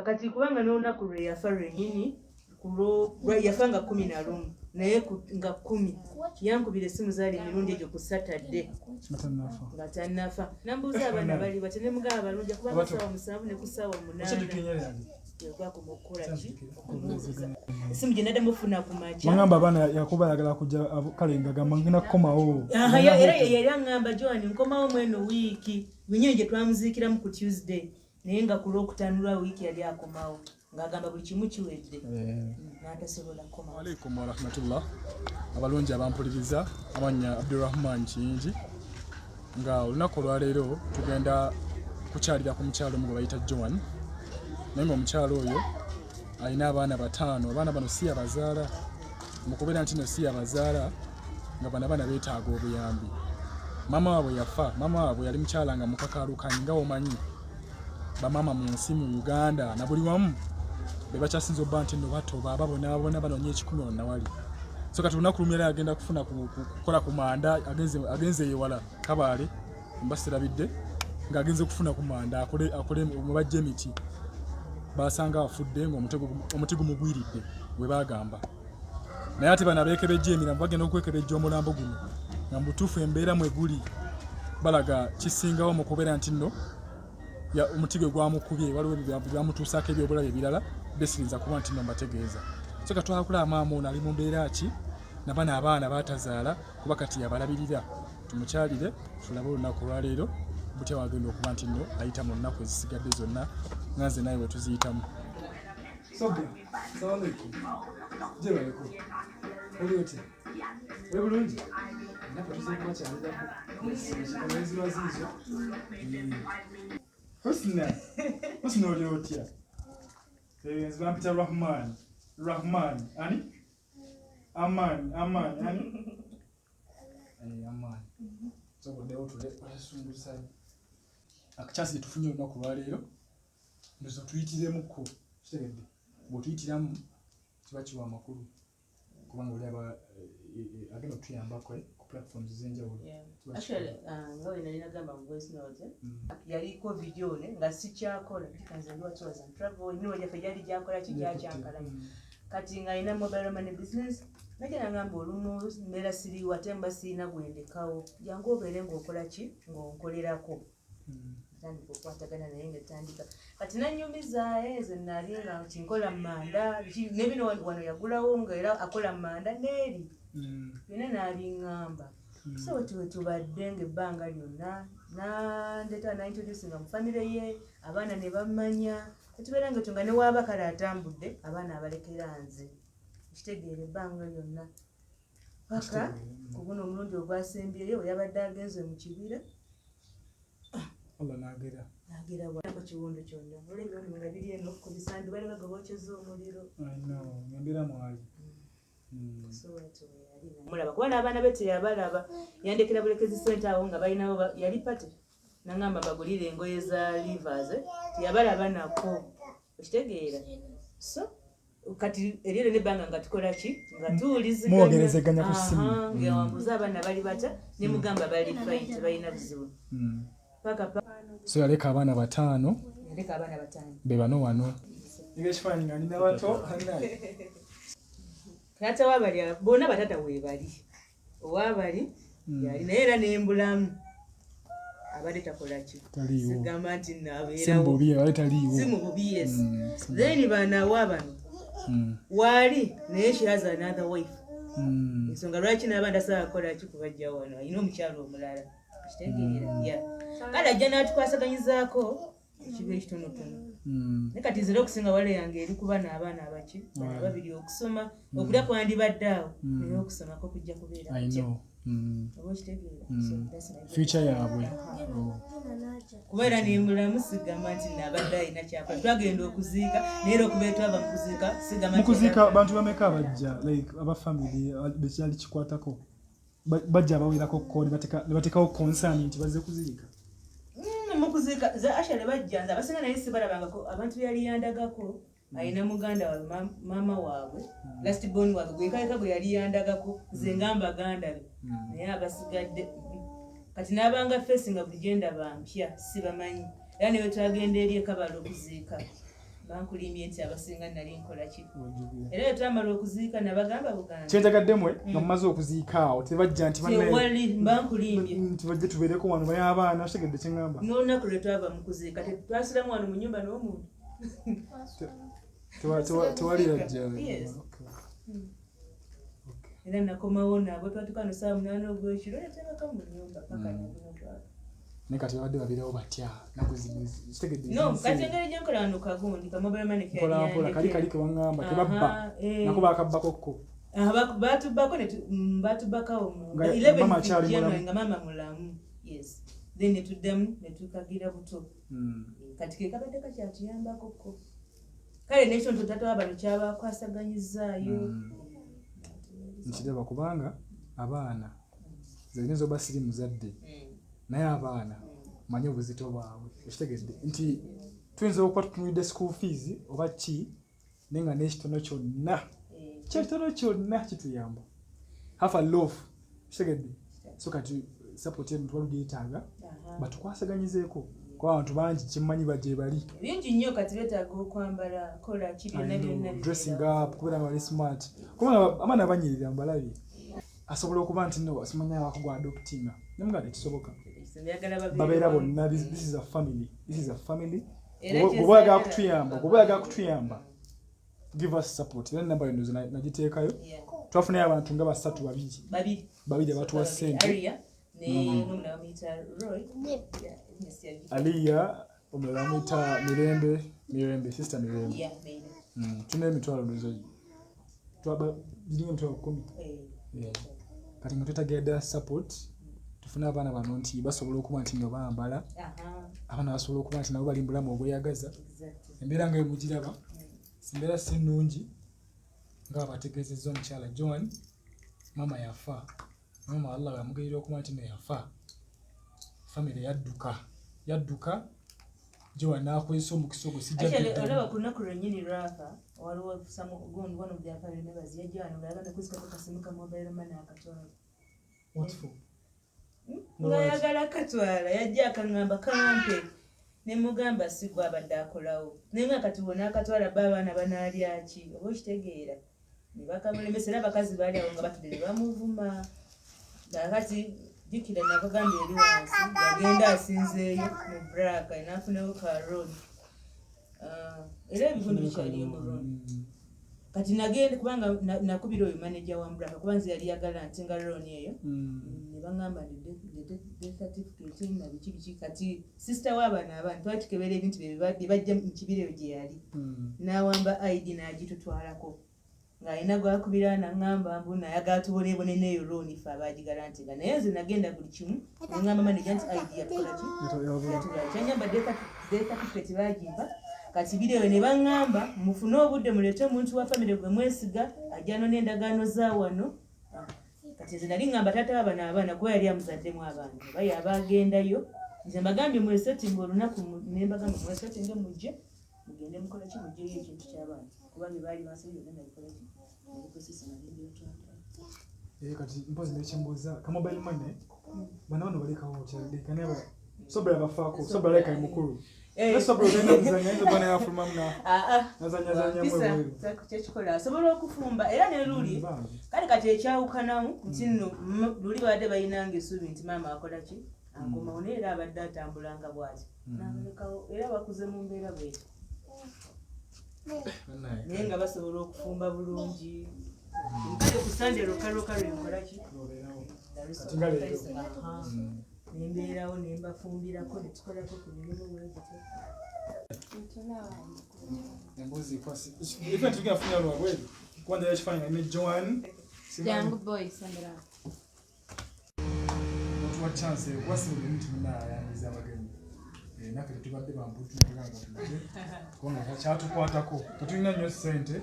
kati kubanga n'olunaku lwe yafa lwennyini yafanga 11 naye nga 10 yankubira essimu zaali emirundi egyo ku Saturday nga tannafa nambuuza abaana bali bate ne mugaba balungi kubanga ssaawa 7 ne ku ssaawa 8 yagwako okukola ki okumuuziza essimu gye naddamu ofuna ku makya wangamba abaana yakuba ayagala kujja kale ngagamba ngenda kukomawo era yali aŋŋamba Joan nkomawo mweno wiiki wenyewe gye twamuziikiramu ku Tuesday naye nga ku Lwokutanulwa wiiki yali akomawo ng'agamba buli kimu kiwedde n'atasobola kukomawo. Waalaikum warahmatullah. Abalungi abampuliriza amanya Abdulrahman Kiyingi nga olunaku olwaleero tugenda kukyalira ku mukyalo omu gwe bayita Joan naye ng'omukyalo oyo alina abaana 5 abaana bano si abazaala mukubeera nti no si abazaala nga bano abaana beetaaga obuyambi. Mama waabwe yafa, mama waabwe yali mukyala nga mukakaalukanyi nga omanyi bamama mu nsi mu Uganda na buli wamu be bakyasinza obba nti nno batoba babonaabona banoonya ekikumi ono nawali. So kati olunaku lumu yali agenda kufuna kukola ku manda agenze ewala Kabaale mbasirabidde ng'agenze kufuna ku manda akole mu bajja emiti basanga afudde ng'omuti gumugwiridde bwe bagamba. Naye ate bano abeekebejja emirambo bagenda okwekebejja omulambo guno nga mutuufu embeera mwe guli balaga kisingawo mu kubeera nti nno omuti gwe gwamukubye waliwo byamutuusaako ebyobulabe ebirala besirinza kuba nti nno mbategeeza. So katwakula maama ono ali mu mbeera ki nabana abaana baatazaala kuba kati yabalabirira tumukyalire tulabe olunaku olwaleero butya wagenda okuba nti nno ayita mu nnaku ezisigadde zonna nganze naye wetuziyitamu. bulungi ennaku tuzeekubakyalirako Husna oli otya? Nze bampita Rahman ani? Aman ani? Aman. Soboddewo tulesungusa. Akakyasi tufunye olunaku lwaleero ndoza tuyitiremuko kitegedde bw'otuyitiramu kiba kiwa amakulu kubanga oli aba agenda otuyambako ku platforms ez'enjawulo. Actually nga we nali nagamba mu voice note yaliko video ne nga sikyakola kikanze ndi watu was travel niwe yaffe gyali gyakola kijjakyankala kati nga ina mobile money business najja nagamba olumu mbeera siriiwo ate mba sirina gwendekawo jangu obeere ng'okola ki ng'onkolerako tandika okukwatagana naye ngetandika kati nanyumiza ezo nali nga kinkola manda nebino wano yagulawo nga era akola manda neeri byonna n'abiŋŋamba so tubadde ng'ebbanga lyonna nandeta naintroducinga mu famire ye abaana ne bamanya tetubeera nga tunga ne waaba kale atambudde abaana abalekera nze kitegeera ebbanga lyonna paka ku guno omulundi ogwasembyeyo yabadde agenze mu kibira Allah nagera bwako kiwundu kyonna olebyo nga biri eno ku bisandi bali bagabokyeza omuliro ngembera mwali mulaba kuba n'abaana be teyabalaba yandekera bulekezi sente awo nga balinawo yali pate nangamba bagulire engoye za livers teyabalaba nako okitegeera so kati erire nebbanga nga tukola ki nga tuwuliziganya ku ssimu ngewambuza abaana bali bata ne mugamba bali fine tebalina buzibu so yaleka abaana 5 be bano wano ekifaananyi nga nina bato taata wabali bonna batata weebali owabali yali naye era nembulamu abadde takola ki sigamba nti nabeerawo si mu bubi yes then banawa bano wali naye she has another wife ensonga lwaki naaba ndasobola kukola ki kubajja wano alina omukyalo omulala kitegeera kale ajja n'atukwasaganyizaako ekiba ekitonotono naye kati nzira okusinga wale yange eri kuba n'abaana abaki bana babiri okusoma okulya kwandibadde awo naye okusomako kujja kubeera oba okitegeera future yaabwe kuba era nembulamu sigamba nti naabadde alina kyapa twagenda okuziika naye era okubeera twava mukuziika bantu bameka abajja like abafamily bekyali kikwatako bajja abawerako ko ne batekawo concern nti bazze kuziika mukuzika za ashale bajjanza abasinga naye sibalabangako abantu yali yandagako alina muganda wa mama waabwe last born waabwe gwekayika bwe yali yandagako ze ngamba gandabe naye abasigadde kati n'abanga fesi nga bulijenda bampya sibamanyi era newe twagenda eri ekabala okuziika bankulimye nti abasinga nali nkola ki era twamala okuziika nabagamba buganda kyentagaddemwe nga mumaze okuziika awo tebajja nti tewali bankulimye nti bajje tubeereko wano baye abaana kitegedde kyeŋŋamba n'olunaku lwe twava mu kuziika twasiramu wano mu nnyumba n'omuntu tewali yajja era nakomawo nabwe twatukano saa 8 ogwekiro netebaka mu nnyumba paka naye kati babadde babeerawo batya kitegedde no kati engeri gyenkola wano kagundi kamobile money mpolampola kali ke waŋŋamba tebabba nako bakabbakokko batubbako batubbakawo nga mama mulamu yes then netuddamu netukagira buto kati ke kabadde kakyatuyambakokko kale nekyo ntotataba bano kyabakwasaganyizaayo nkiraba kubanga abaana zalina zoba siri muzadde naye abaana manyi obuzito bwabwe ekitegedde nti tuyinza okuba tutunulidde school fees oba ki naye nga n'ekitono kyonna kyekitono kyonna kituyamba hafa love kitegedde so kati support eno twalugyetaaga batukwasaganyizeeko kuba abantu bangi kyemmanyi bajje bali bingi nnyo kati beetaaga okwambala kola ki byonna byonna dressing up kubeera nga bali smart kubanga abaana banyirira mbalabye asobola okuba nti no simanya wakugwa adoptinga nemuga tekisoboka babeera bonna this is a family gobayaga kutuyamba give us support era namba yino nagiteekayo twafunayo abantu nga 3 babiri abatuwa ssente Aliya omulala bamuyita Mirembe sister Mirembe tulina emitwalo dozo giringa emitwalo 10 kati nga twetagenda support tufune abaana bano nti basobola okuba nti nno bambala abaana basobola okuba nti nabo bali mbulamu obweyagaza embeera nga emugiraba simbeera si nnungi nga bategeezezza omukyala John mama yafa mama Allah yamugirira okuba nti no yafa family yadduka John n'akwesa omukisa ogwo sijja olaba ku lunaku lwennyini lwafa waliwo one of their family members yajja wano ng'ayagala okuzikako kasimu ka mobile money akatwala ng'ayagala akatwala yajja akaŋŋamba kampe ne mugamba si gwe abadde akolawo naye nga kati wona akatwala ba abaana banaalya ki oba okitegeera ne bakamulemesa era abakazi baali awo nga batudde ne bamuvuma ngakati jjukira nakagamba eri wansi yagenda asinzeeyo mu braka naafunewo ka road era ebitundu bikyaliyo mu road kati nagenda kubanga nakubira oyo manager wa braka kuba nze yali yagala ntinga loan eyo ne baŋŋamba death certificate na biki kati sister w'abaana abaana twali tukebera ebintu bye bajja mu kibira gye yali n'awamba ID n'agitutwalako ng'alina gwakubira naŋŋamba mbu nayagala tuboneebone neeyo loan ife abaagigalantiga naye nze nagenda buli kimu neŋŋamba manager nti ID yatukola ki kyanyamba death certificate baagimpa kati birewe ne baŋŋamba mufune obudde muleete omuntu wa famire gwe mwesiga ajjano n'endagaano za wano kati nze nali ŋŋamba taata w'abana abaana kuba yali amuzaddemu abaana baye abaagendayo nze mbagambye mwesetinga olunaku ne mbagamba mwesetinge mujje mugende mukola ki mugyeyo ekintu ky'abaana kuba bye baali bansabye ogenda bikola ki nebikozesa nalembera kati mpozi nekyembuuza kamobile money bana bano balekawo kyalekane sobera bafaako sobera leka mukulu kyekikola asobola okufumba era ne luli kale kati ekyawukanamu nti nno luli badde balinanga essuubi nti maama akola ki ankomawo naye era abadde atambulanga bwati nabalekawo era bakuze mu mbeera bweti naye nga basobola okufumba bulungi kale ku sande lokaloka lwenkola ki nembeerawo nembafumbirako netukolako ku mirimu bwegito embuzi kwasi ife tukia funya lwabweru kwanza yakifanya ne Joan Young boy sandra tuwa chance kwasi uli mtu mna yangiza abagenyi nakati tubadde bambutu nekaganga tubadde kubanga kyatukwatako tetulina nnyo ssente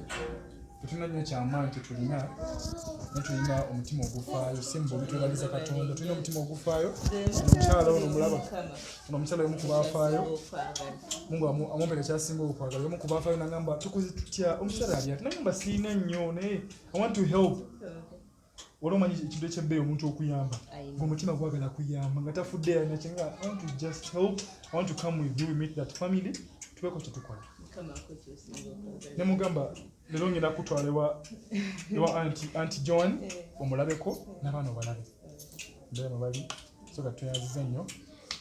tetulina nnyo kyamaanyi tetulina netulina omutima ogufaayo simba obitwebaliza Katonda tulina omutima ogufaayo omukyala ono mulaba ono omukyala omu kubafaayo Mungu amumpere kyasinga okwagala omu kubafaayo nagamba tukuzi tutya omukyala ali ati nagamba siina nnyo naye I want to help olwomanyi ekintu ekyebbeeyi omuntu okuyamba ng'omutima gwagala kuyamba nga tafudde yalina kyenga I want to just help I want to come with you we meet that family tubeeko kye tukola ne mugamba lero ngenda kutwala ewa anti John omulabeko n'abaana obalabe ndaba bali so katweyaziza nnyo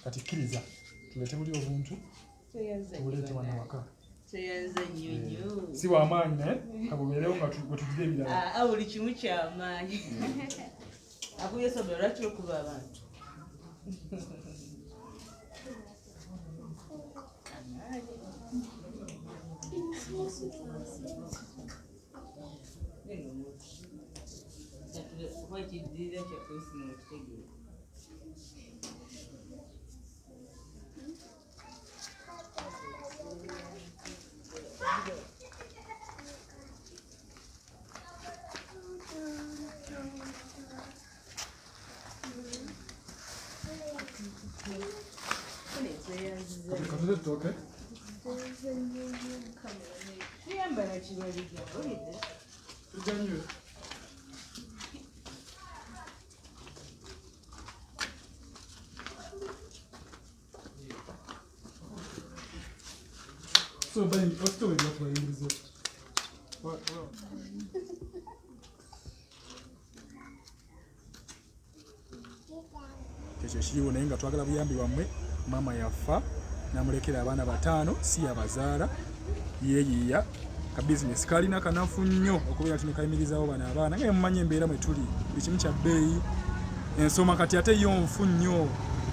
kati kkiriza tulete buli obuntu tubuleete wano waka si wamaanyi naye kabubeerewo nga bwetugira ebirala buli kimu kyamaanyi akuyesobera lwaki okuba abantu okay? So, Ben, what's the way that way is it? What? Ekyo kiriwo naye nga twagala buyambi wammwe maama yafa namulekera abaana 5 si yabazaala yeeyiiya ka bizinesi kalina kanafu nnyo okubeera tino kayimirizaawo bano abaana nga mumanyi embeera mwe tuli ekimu kya bbeeyi ensoma kati ate yo nfu nnyo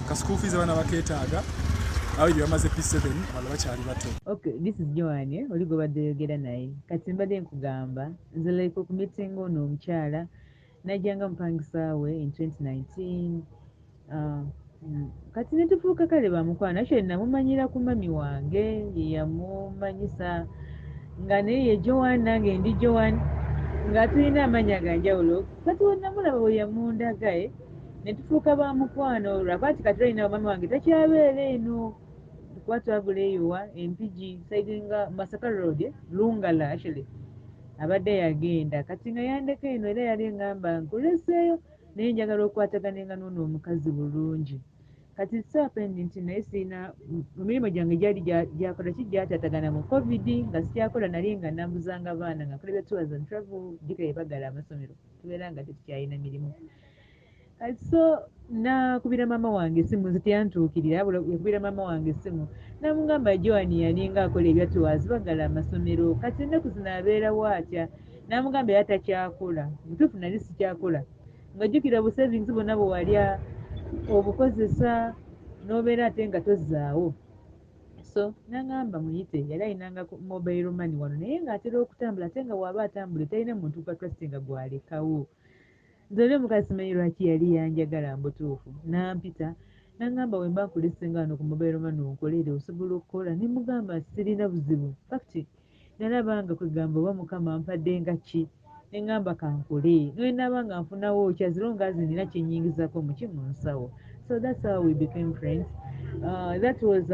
ka school fees abaana bakeetaaga abiri bamaze P7 abalala bakyali bato. Okay, this is Joanne oli gwe badde oyogera naye kati mbadde nkugamba nze like okumitinga ono omukyala najjanga mupangisaawe in 2019 kati netufuuka kale bamukwano akyo namumanyira ku mami wange yeyamumanyisa nga naye ye Joanne nange ndi Joanne nga tulina amanya ganjawulo kati wonnamulaba bwe yamundagaye netufuuka bamukwano lwakati kati olina mami wange takyabeera eno kuba twagula eyowa empigi sidinga Masaka Road Lungala actually abadde yagenda kati nga yandeka eno era yali ngamba nkuleseeyo naye njagala okwataganenga n'ono omukazi bulungi kati sapendi nti naye siina mu mirimu gyange gyali gyakola kijjatatagana mu covid nga sikyakola nali nga nambuzanga abaana nga nkola tours and travel jika yebagala amasomero tubeera nga tetukyalina mirimu kati so nakubira maama wange esimu nze teyantuukirira yakubira maama wange esimu namugamba Joanne yalinga akola ebya tours bagala amasomero kati ennaku zino abeerawo atya namugamba era takyakola mutuufu nali sikyakola ng'ojjukira busavings bwonna bwe walya obukozesa n'obeera ate nga tozzaawo so nangamba muyite yali alinanga mobile money wano naye ng'atera okutambula ate nga waaba atambula talina muntu gwa trustinga gwalekawo nze oli omukazi simanyi lwaki yali yanjagala mbutuufu nampita nangamba we mba nkulisenga wano ku mobile money onkolere osobola okukola nemugamba sirina buzibu fakti nalaba kwegamba oba mukama ampadde nga ki nengamba kankole nwenaba nga nfunawo kyazirunga zinina kyenyingizako muki mu nsawo so that's how we became friends that was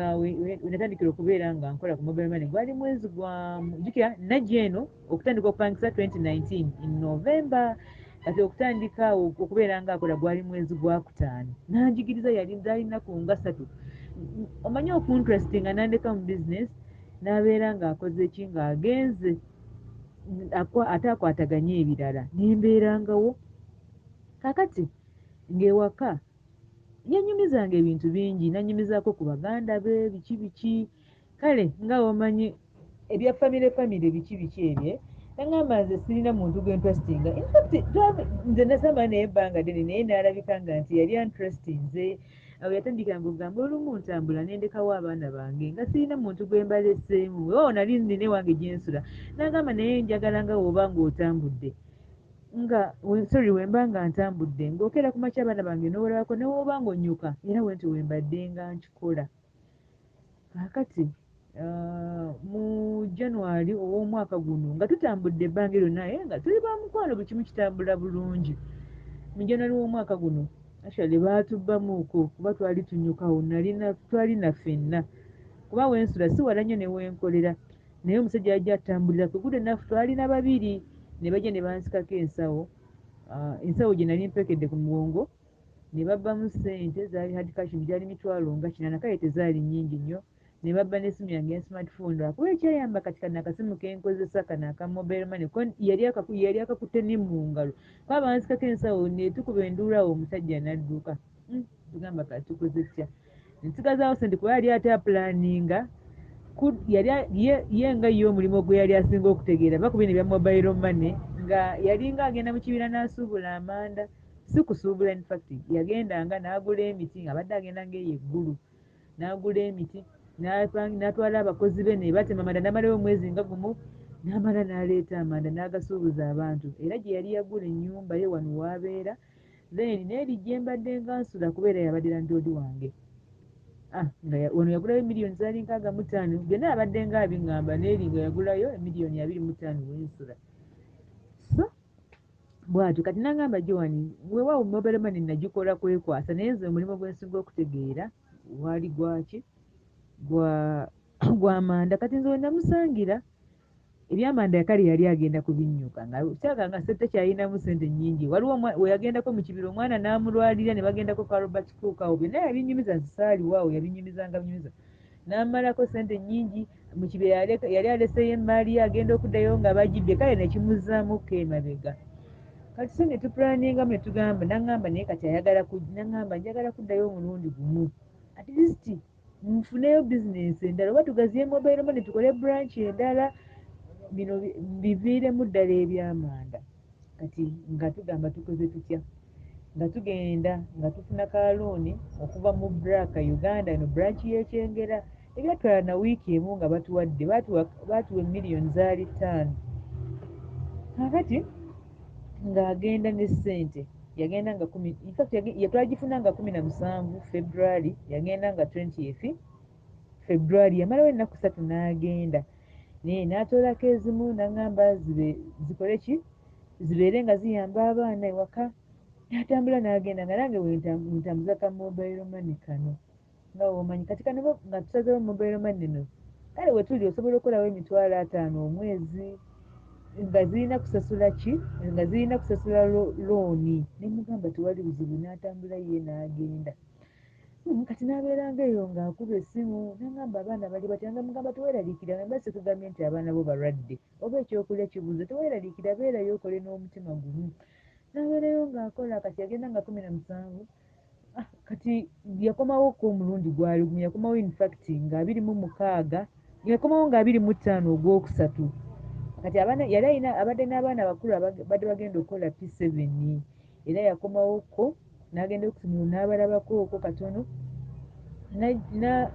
natandikira okubeera nga nkola ku mobile money gwali mwezi gwa jukira najja eno okutandika okupangisa 2019 in November kati okutandika okubeera nga akola gwali mwezi gwa 5 nanjigiriza yali alinaku nga 3 omanyi okunterestinga nandeka mu business n'abeera ng'akoze ki ng'agenze ate akwataganye ebirala nembeerangawo kakati ng'ewaka yanyumizanga ebintu bingi nanyumizaako ku baganda be biki kale nga omanyi ebya famire biki ebye nangamba nze sirina muntu gw'interestinga infact nze nasamba naye ebbanga ddene naye naalabika nga nti yali interestinze awo yatandikanga okugamba olumu ntambula nendekawo abaana bange nga sirina muntu gwe mbaleseemu nali nina ewange gyensula nagamba naye njagala nga woba ng'otambudde nga wemba nga ntambudde ng'okera ku makya abaana bange n'olabako newoba ng'onnyuka era wenti wembadde nga nkikola kakati mu January ow'omwaka guno nga tutambudde ebbanga lyonna nga tuli bamukwano buli kimu kitambula bulungi mu January w'omwaka guno actually baatubbamuuko kuba twali tunyukawo twalina ffenna kuba wensula si wala nnyo ne wenkolera naye omusajja yajja atambulira ku good enough twalina 2 ne bajja ne bansikako ensawo gye nali mpekedde ku mugongo ne babbamu ssente zaali hard cash gyali 40 nga 80 kale tezaali nnyingi nnyo ne babba n'essimu yange ya smartphone akuba ekyayamba kati kano akasimu kenkozesa kano aka mobile money ko yali akakutte ne mu ngalo kuba bansikako ensawo ne tukuba enduulawo omusajja n'adduka tugamba kati tukoze tutya ne tusigazaawo sente kuba yali ate apulaninga ye nga ye omulimu gwe yali asinga okutegeera bakuba bino ebya mobile money nga yalinga agenda mu kibira n'asuubula amanda si kusuubula in fact yagendanga n'agula emiti abadde agenda ng'eyo eggulu n'agula emiti n'atwala abakozi be ne batema amanda n'amalayo omwezi nga gumu n'amala n'aleeta amanda n'agasuubuza abantu era gye yali yagula ennyumba ye wano waabeera then n'eri gye mbadde nga nsula kubeera yabadde landoodi wange wano yagulayo miliyoni zaali 65 byonna yabadde nga abiŋŋamba n'eri nga yagulayo miliyoni 25 wensula so bw'atyo kati n'aŋŋamba Joan weewaawo mobile money nagikola kwekwasa naye nze omulimu gwe nsinga okutegeera waali gwaki gw'amanda kati nze we namusangira ebyamanda kale yali agenda kubinnyuka nga kyaka nga takyalinamu sente nnyingi waliwo we yagendako mu kibira omwana n'amulwalira ne bagendako ka Robert Cook awo byonna yabinyumiza nsaaliwaawo yabinyumizanga binyumiza n'amalako sente nnyingi mu kibira yali aleseyo emaali ye agenda okuddayo nga bagibbye kale nekimuzaamuko emabega kati so ne tupulaningamu ne tugamba n'aŋŋamba naye kati n'aŋŋamba njagala kuddayo omulundi gumu at least nfuneyo bizinensi endala oba tugaziye mobile money tukole branch endala bino biviiremu ddala ebyamanda kati nga tugamba tukoze tutya nga tugenda nga tufuna kalooni okuva mu Braka Uganda eno branch y'Ekyengera ebyatwala na wiiki emu nga batuwadde baatuwa miliyoni zaali 5 kakati ng'agenda ne ssente yagenda nga 10 in fact twagifuna nga 17 February yagenda nga 20th February yamalawo ennaku 3 n'agenda naye n'atoolako ezimu n'aŋŋamba zikole ki zibeere nga ziyamba abaana ewaka n'atambula n'agenda nga nange wentambuza ka mobile money kano nga womanyi kati kano nga tusazeewo mobile money no kale we tuli osobola okukolawo $50 omwezi nga zirina kusasula ki nga zirina kusasula looni ne mugamba tewali buzibu n'atambula ye n'agenda kati n'abeeranga eyo ng'akuba essimu n'aŋŋamba abaana bali batya nga mugamba teweeraliikira nga si kugambye nti abaana bo balwadde oba ekyokulya kibuze teweeraliikira beerayo okole n'omutima gumu n'abeerayo ng'akola kati yagenda nga 17 kati yakomawoko omulundi gwali gumu yakomawo in fact nga 26 yakomawo nga 25 ogwokusatu kati yali alina abadde n'abaana bakulu badde bagenda okukola P7 era yakomawoko n'agenda okusomero n'abalabako okwo katono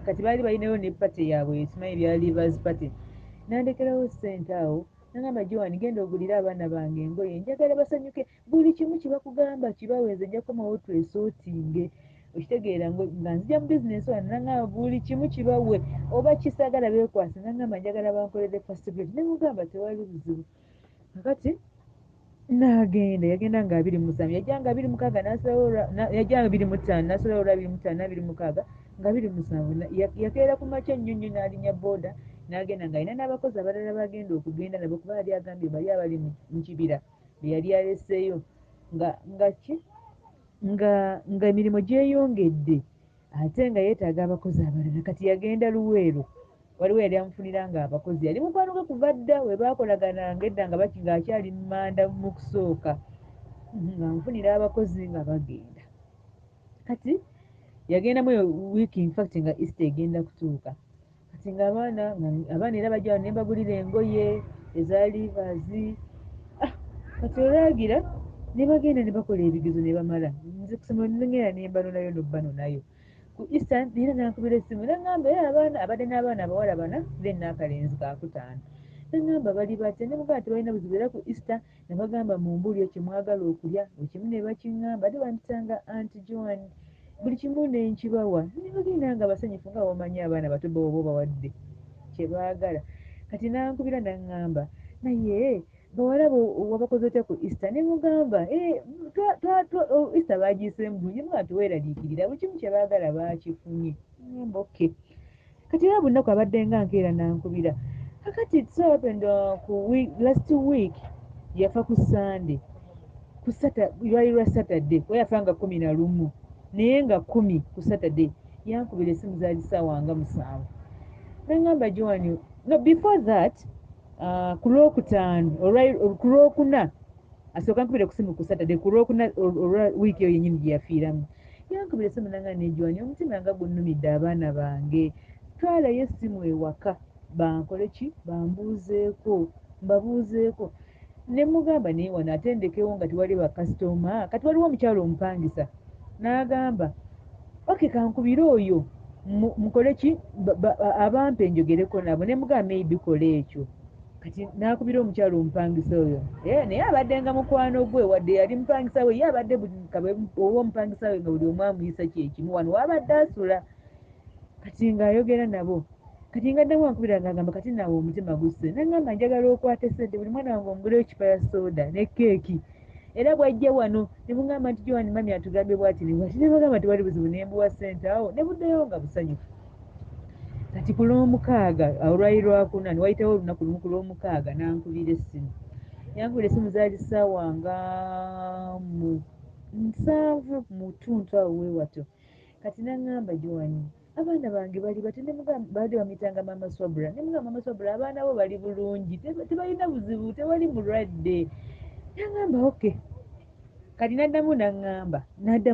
kati baali balinayo ne pate yaabwe esimanyi bya Leavers Party n'andekerawo ssente awo n'agamba Joan genda ogulira abaana bange engoye njagala basanyuke buli kimu kibakugamba kibawenze nja kukomawo twesootinge okitegeera nga nzija mu bizinesi wano n'agamba buli kimu kibawe oba kisagala beekwase n'agamba njagala bankolere first grade ne mugamba tewali buzibu kakati n'agenda yagenda nga 27 yajja nga 26 yajja nga 25 n'asalawo olwa 25 na 26 nga 27 yakeera ku makya nnyo nnyo n'alinnya booda n'agenda ng'alina n'abakozi abalala bagenda okugenda nabo kuba yali agambye bali abali mu kibira be yali aleseeyo nga emirimu gyeyongedde ate nga yeetaaga abakozi abalala kati yagenda Luweero waliwo yali amufunira nga abakozi yali mukwano gwe kuva dda we baakolagananga edda ng'akyali mu manda mu kusooka ng'amufunira abakozi nga bagenda kati yagendamu eyo wiiki in fact nga Easter egenda kutuuka kati ng'abaana era bajja ne mbagulira engoye eza Leavers kati olwagira ne bagenda ne bakola ebigezo ne bamala nze kusomero nengera ne mbanonayo n'obbano nayo ku Easter era nankubira essimu n'aŋŋamba abaana abadde n'abaana abawala 4 then n'akalenzi ka 5 n'aŋŋamba bali batya ne mugamba tebalina buzibu era ku Easter ne bagamba mumbuulire kye mwagala okulya ekimu ne bakiŋŋamba ate bampitanga Aunty Joan buli kimu ne nkibawa ne bagenda nga basanyufu nga bamanyi abaana bato booba obawadde kye baagala kati nankubira n'aŋŋamba naye bawala wabakoze otya ku Easter ne mugamba Easter baagiyiseemu bulungi mugamba teweeraliikirira buli kimu kye baagala baakifunye ŋŋamba okay kati era bunaku abadde nga nkeera nankubira kakati it so happened last week yafa ku Sunday lwali lwa Saturday we yafa nga 11 naye nga 10 ku Saturday yankubira essimu zaali ssaawa nga 7 nengamba Joan no before that ku Lwokutaano ku Lwokuna asooka nkubire ku simu ku Saturday ku Lwokuna olwa wiiki eyo yennyini gye yafiiramu yankubira essimu nanga ne Joan omutima nga gunnumidde abaana bange twalayo essimu ewaka bankole ki mbabuuzeeko ne mugamba naye wano atendekewo nga tewali bakasitoma kati waliwo omukyalo omupangisa n'agamba okay kankubire oyo mukole ki abampe njogereko nabo ne mugamba maybe kola ekyo kati n'akubira omukyalo omupangisa oyo naye abadde nga mukwano gwe wadde yali mupangisa we ye abadde ow'omupangisa we nga buli omu amuyisa kyekimu wano wabadde asula kati ng'ayogera nabo kati ngaddemu ankubira ng'agamba kati naawe omutima gusse nangamba njagala okwata essente buli mwana wange omugulewo ekipa ya soda ne keeki era bw'ajja wano ne mugamba nti Joan mami atugambye bw'ati ne bw'ati ne bagamba tewali buzibu ne mbuwa ssente awo ne buddeyo nga busanyufu kati ku Lwomukaaga olwali Lwakuna ne wayitawo olunaku lumu ku Lwomukaaga n'ankubira essimu yankubira essimu zaali ssaawa nga 7 mu ttuntu awo weewato kati n'aŋŋamba Joan abaana bange bali bati ne mugamba baali bamitanga Mama Swabra ne mugamba Mama Swabra abaana bo bali bulungi tebalina buzibu tewali mulwadde n'aŋŋamba okay kati n'addamu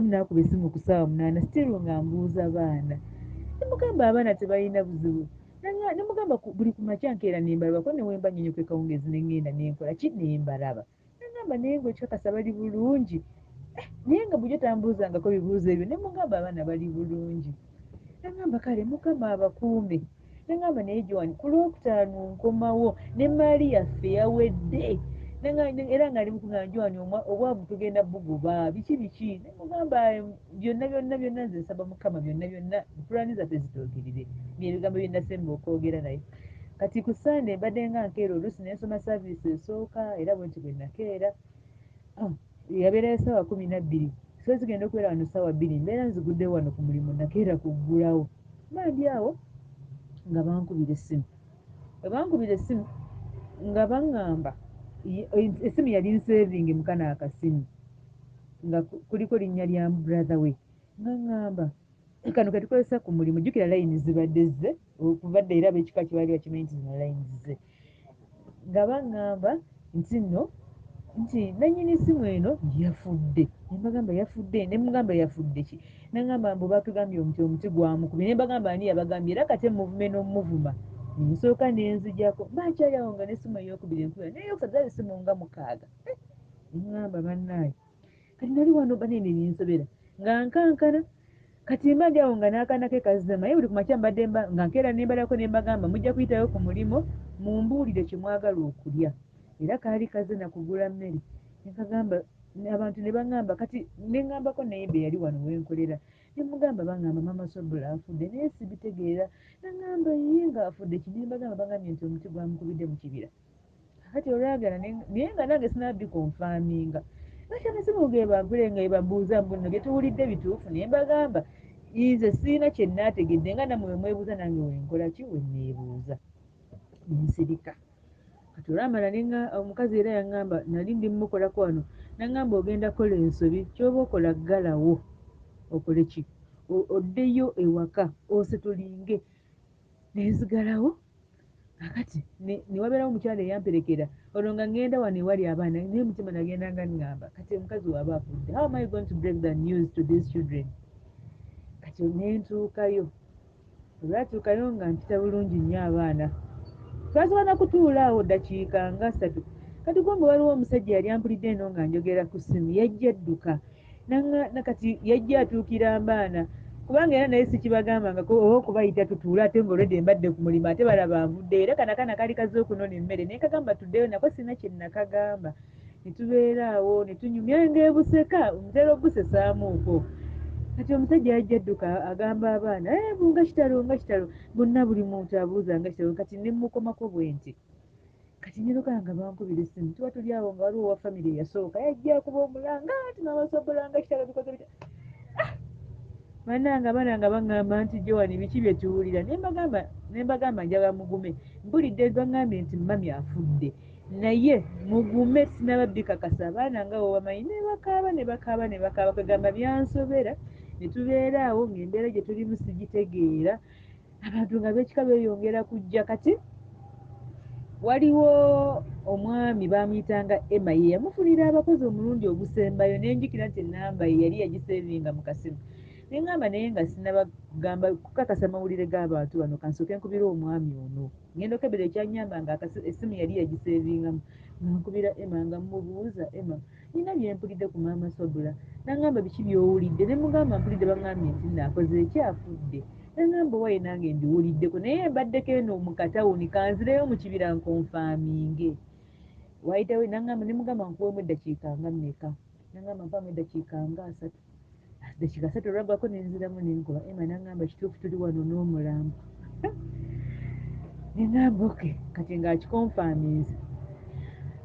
n'akuba essimu ku ssaawa 8 still nga mbuuza baana ne mugamba abaana tebalina buzibu ne mugamba buli ku makya nkeera ne mbalaba ko ne we mba nnyonnyoka kawungeezi ne ŋŋenda ne nkola ki ne mbalaba n'aŋŋamba naye ng'okikakasa bali bulungi naye nga bujjo tambuuzangako bibuuzo ebyo ne mugamba abaana bali bulungi n'aŋŋamba kale mukama abakuume n'aŋŋamba naye Joan ku Lwokutaano nkomawo ne maali yaffe yawedde era ng'ali mukugamba Joan obwavu tugenda bugoba biki ne mugamba byonna nze nsaba mukama byonna pulaani zaffe zituukirire byebigambo bye nasemba okwogera naye kati ku Sande mbadde nga nkeera oluusi ne nsoma saaviisi esooka era bwe nti bwe nakeera yabeerayo ssaawa 12 so zigenda okubeera wano ssaawa 2 mbeera nzigudde wano ku mulimu nakeera kuggulawo bandi awo nga bankubira essimu bwe bankubira essimu nga baŋŋamba essimu yali nsevingi mu kano akasimu nga kuliko linnya lya brother we nga ŋŋamba kano ketukozesa ku mulimu jjukira layini zibadde zze okuvadde era ab'ekika kibaali bakimanyi nti zino layini zze nga baŋŋamba nti nannyini ssimu eno yafudde ne mbagamba yafudde ne mugamba yafudde ki naŋŋamba mbu batugambye omuti gwamukubye ne mbagamba ani yabagambye era kate muvume n'omuvuma nsooka nenzijako bakyali awo nga n'essimu eyokubiri enkubira naye yokusatu zali essimu nga 6 neŋŋamba bannaayi kati nali wano banene ninsobera nga nkankana kati mba ndi awo nga n'akaana ke kazama naye buli ku makya mbadde nga nkeera ne mbalako ne mbagamba mujja kuyitayo ku mulimo mumbuulire kye mwagala okulya era kaali kaze nakugula mmere nekagamba abantu ne baŋŋamba kati neŋŋambako naye be yali wano wenkolera ne mugamba baŋŋamba Mama Swabra afudde naye sibitegeera naŋŋamba ye ng'afudde kini bagamba bagambye nti omuti gwamukubidde mu kibira kati olwagala naye nga nange sinabbikonfaaminga kati amasimu ge bankule nga ebambuuza mbuno bye tuwulidde bituufu naye mbagamba nze siina kye naategedde nga nammwe mwebuuza nange wenkola ki wenneebuuza nsirika kati olwamala omukazi era yaŋŋamba nali ndi mmukolako wano naŋŋamba ogenda kola ensobi kyoba okola ggalawo okole ki oddeyo ewaka osetulinge nenzigalawo akati ne wabeerawo omukyala eyamperekera olwo nga ŋŋenda wano ewali abaana naye mutima nagenda nga ŋŋamba kati omukazi waaba afudde how am I going to break the news to these children kati nentuukayo olwatuukayo nga mpita bulungi nnyo abaana twasobola na kutuula awo ddakiika nga 3 kati kumbe waliwo omusajja yali ampulidde eno nga njogera ku ssimu yajja adduka kati yajja atuukira mbaana kubanga era naye sikibagambangako oba okubayita tutuule ate ng'olwedde mbadde ku mulimu ate balaba nvudde era kanakaana kaali kaze okunona emmere naye kagamba tuddeyo nako sina kye nakagamba ne tubeera awo ne tunyumya ng'ebuseka omutera obusesaamuuko kati omusajja yajja adduka agamba abaana nga kitalo bonna buli muntu abuuza nga kitalo kati ne mukomako bwe nti kati nyirukanga bankubira essimu tuba tuli awo nga waliwo owa famire eyasooka yajja akuba omulanga nti Mama Swabra nga kitalo bikoze bitya bannange abaana nga baŋŋamba nti Joan biki bye tuwulira ne mbagamba njagala mugume mpulidde baŋŋambye nti mami afudde naye mugume sinababbikakasa abaana nga wobamanyi ne bakaaba kwegamba byansobera ne tubeera awo ng'embeera gye tulimu sigitegeera abantu nga b'ekika beeyongera kujja. Kati waliwo omwami bamuyitanga Emma ye yamufunira abakozi omulundi ogusembayo nenjukira nti enamba ye yali yagiseevinga mu kasimu neŋŋamba naye nga sinabagamba kukakasa mawulire g'abantu bano kansooke nkubira omwami ono ngenda okebera ekyanyamba nga essimu yali yagiseevingamu nga nkubira Emma nga mubuuza Emma nina byempulidde ku maama Sobula naŋŋamba biki by'owulidde ne mugamba mpulidde baŋŋambye nti naakoze ekyafudde naŋŋamba owaye nange mbiwuliddeko naye mbaddeko eno mu katawuni kanzireyo mu kibira nkonfaaminge wayitawo naŋŋamba ne mugamba nkuweemu eddakiika nga mmeka naŋŋamba mpaamu eddakiika nga 3 dakiika 3 olwaggwako nenziramu nenkuba Emma naŋŋamba kituufu tuli wano n'omulambo neŋŋamba oke kati ng'akikonfaaminze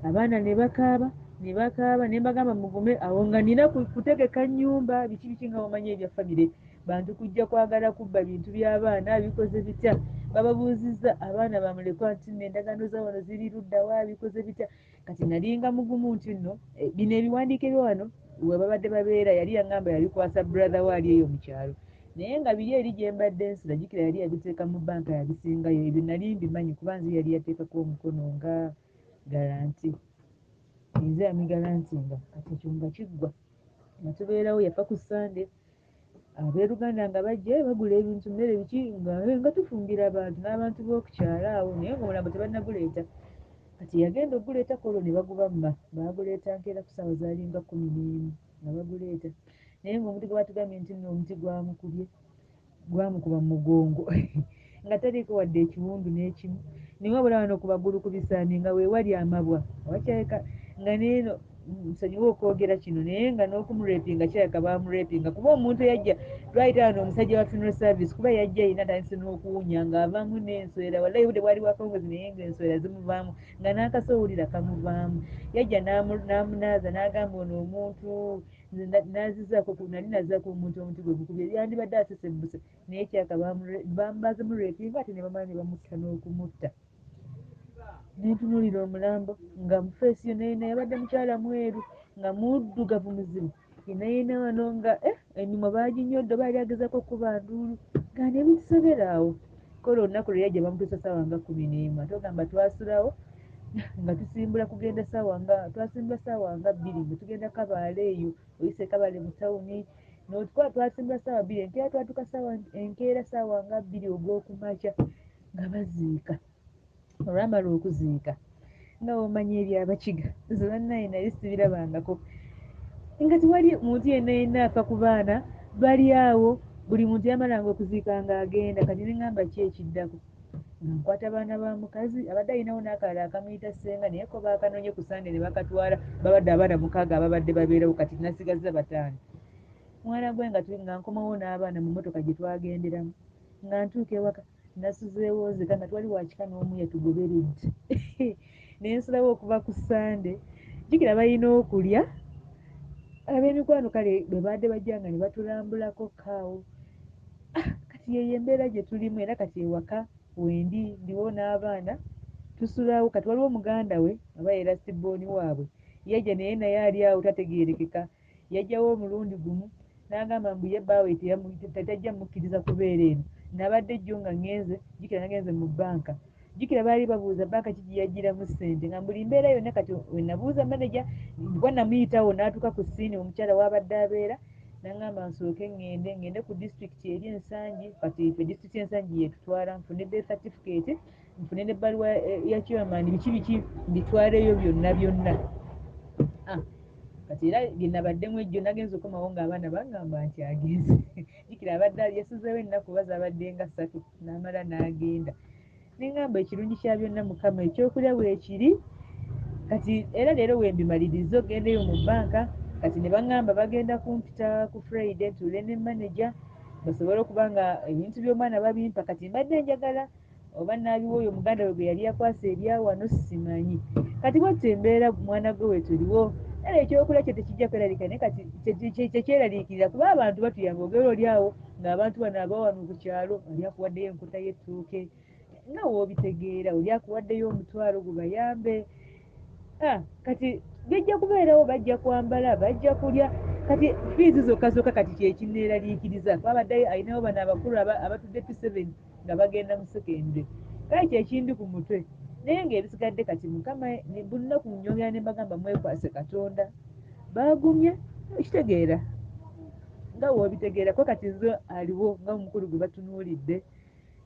abaana ne bakaaba ne mbagamba mugume awo nga nina kutegeka nnyumba biki nga bamanye ebya famire bantu kujja kwagala kubba bintu by'abaana bikoze bitya bababuuzizza abaana bamulekwa nti n'endagaano za wano ziri luddawa bikoze bitya kati nalinga mugumu nti nno bino ebiwandiikirwa wano we babadde babeera yali yaŋŋamba yabikwasa brother waali eyo mu kyalo naye nga biri eri gye mbadde nsula jjukira yali yabiteeka mu banka yabisingayo ebyo nali mbimanyi kuba nze yali yateekako omukono nga garanti nze yamigaranti nga kati ekyo nga kiggwa nga tubeerawo yafa ku Sande abeeruganda nga bajja bagula ebintu mmere biki nga tufumbira abantu n'abantu b'okukyala awo naye nga omulambo tebannaguleeta kati yagenda oguleeta kolo ne bagubamma baaguleeta nkeera ku ssaawa zaalinga 11 nga baguleeta naye ng'omuti gwe batugambye nti nno omuti gwamukuba mu mugongo nga taliiko wadde ekiwundu n'ekimu naye wabula wano ku bagulu ku bisaani nga weewali amabwa wakyayika nga neeno nsonyiwa okwogera kino naye nga n'okumurepinga kyayaka baamurepinga kuba omuntu yajja twayita wano omusajja wa funeral service kuba yajja yina tandise n'okuwunya ng'avaamu n'enswera wallahi budde bwali bwakawungeezi naye ng'enswera zimuvaamu nga n'akasoowulira kamuvaamu yajja n'amunaaza n'agamba ono omuntu nazizaako nali nazaako omuntu omuti gwe gukubye yandibadde asesebbuse naye kyaka bamubaze murepinga ate ne bamala ne bamutta n'okumutta nentunuulira omulambo nga mufeesi yo nayina yabadde mukyala mweru nga muddugavu muzibu yenayina wano nga emimwa baaginyodde baali agezako okuba nduulu nga nebikisobera awo kola olunaku lwe yajja bamutuusa ssaawa nga 11 atogamba twasulawo nga tusimbula kugenda twasimbula ssaawa nga 2 nga tugenda Kabaale eyo oyise Kabaale mu tawuni notukola twasimbula ssaawa 2 enkeera twatuka ssaawa nga 2 ogw'okumakya nga baziika olwamala okuziika nga bamanya ebyabakiga nze bannaye nali sibirabangako nga tewali muntu yenna afa ku baana bali awo buli muntu yamalanga okuziika ng'agenda kati neŋŋamba ki ekiddako nga nkwata baana ba mukazi abadde alinawo n'akalala akamuyita ssenga naye ko baakanoonye ku Sande ne bakatwala babadde abaana 6 ababadde babeerawo kati nasigaza 5 mwana gwe nga nkomawo n'abaana mu mmotoka gye twagenderamu nga ntuuka ewaka nasuzeewo nzeka nga twali wakika n'omu yatugoberedde nensulawo okuva ku Sande jjukira balina okulya ab'emikwano kale bwe baadde bajjanga ne batulambulako kaawo kati yeyo embeera gye tulimu era kati ewaka wendi ndiwo n'abaana tusulawo kati waliwo muganda we aba era sibbooni waabwe yajja naye naye ali awo tategeerekeka yajjawo omulundi gumu n'agamba mbu ye bbaawe tajja mukkiriza kubeera eno nabadde jjo nga ngenze jjukira nagenze mu bbanka jjukira baali babuuza bbanka ki gye yagiramu ssente nga buli mbeera yonna kati wenabuuza maneja bwa namuyitawo n'atuuka ku ssiini omukyala w'abadde abeera n'aŋŋamba nsooke ngende ku disitulikiti eri ensangi kati ife disitulikiti ensangi yetutwala nfune birth certificate nfune n'ebbaluwa ya chairman biki mbitwaleyo byonna kati era byenabaddemu ejjo nagenza okomawo ng'abaana baŋŋamba nti agenze jjukira abadde yasuzeewo ennaku oba zabadde nga 3 n'amala n'agenda neŋŋamba ekirungi kya byonna mukama ekyokulya bwekiri kati era leero wembimaliriza ogendeyo mu bbanka kati ne baŋŋamba bagenda kumpita ku Friday tuule ne manager basobole okuba nga ebintu by'omwana babimpa kati mbadde njagala oba naabiwa oyo muganda we gwe yali yakwasa ebyawano simanyi kati bwatyo embeera mwana gwe wetuliwo era ekyokulya kye tekijja kweraliikira naye kati tekyeraliikirira kuba abantu batuyamba ogera oli awo ng'abantu bano abawano ku kyalo oli akuwaddeyo enkota y'ettooke nga woobitegeera oli akuwaddeyo omutwalo gubayambe kati bijja kubeerawo bajja kwambala bajja kulya kati fiizi zokka kati kyekinneeraliikiriza kuba abadde ayinawo bano abakulu abatudde P7 nga bagenda mu sekendule kale kyekindi ku mutwe naye ng'ebisigadde kati mukama bunaku nnyongera ne mbagamba mwekwase katonda baagumye kitegeera nga woobitegeera ko kati nze aliwo nga omukulu gwe batunuulidde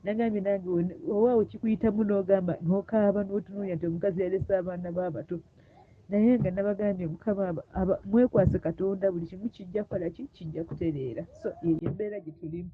nagambye nange owaawo kikuyitamu n'ogamba n'okaaba n'otunuulira nti omukazi yalese abaana b'abato naye nga nabagambye mukama mwekwase katonda buli kimu kijja kukola ki kijja kutereera so eyo embeera gye tulimu